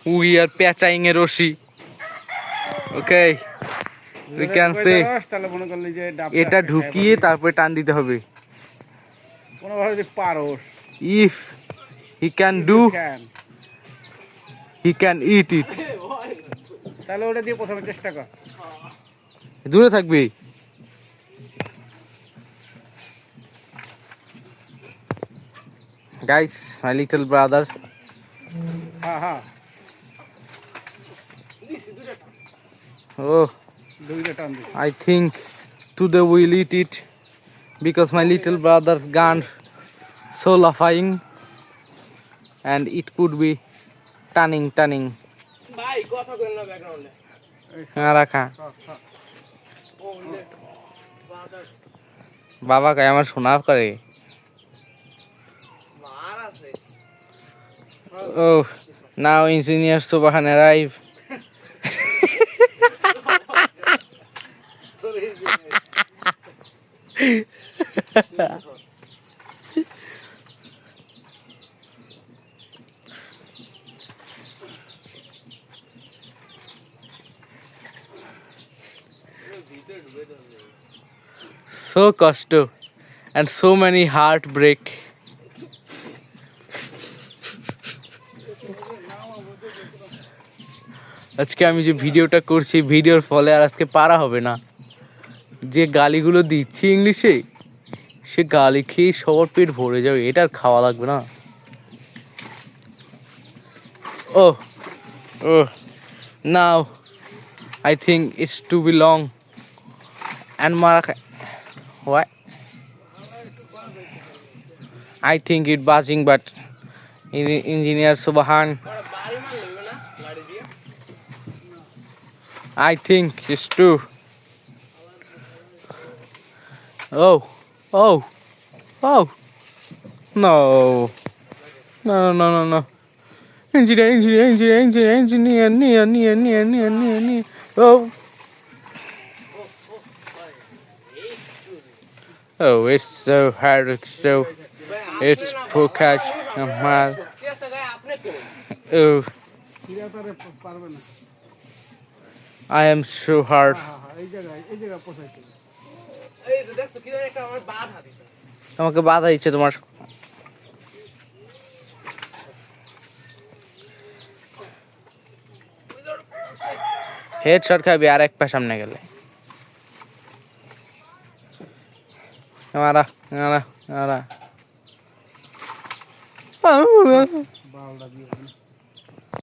We are patching a রশি। Okay, we can say এটা ঢুকিয়ে তারপরে টান দিতে হবে। If he can do, he can eat it. তাহলে ওটা দিয়ে প্রথমে চেষ্টা কর। দূরে থাকবি। Guys, my little brother. হ্যাঁ Oh, দুইটা টান দে। I think today we'll eat it because my little brother gone so laughing and it could be turning. ভাই কথা কইন না ব্যাকগ্রাউন্ডে। রাখা বাবা কয় আমার শোনা করে। Oh, now engineer Subhan arrive. So কষ্ট and so many heartbreak. আজকে আমি যে ভিডিওটা করছি ভিডিওর ফলে আর আজকে পারা হবে না। যে গালিগুলো দিচ্ছি ইংলিশে সে গালি খেয়ে সবার পেট ভরে যাবে, এটা আর খাওয়া লাগবে না। Oh, now I think it's too be long and what? I think it buzzing but engineer Subhan I think it's true. Oh, no. Engineer. Oh, it's so hard. It's poor catch. Oh, I am so hard. আমাকে বাধা দিচ্ছে তোমার। Head shot খাবি আর এক পা সামনে গেলে। মারা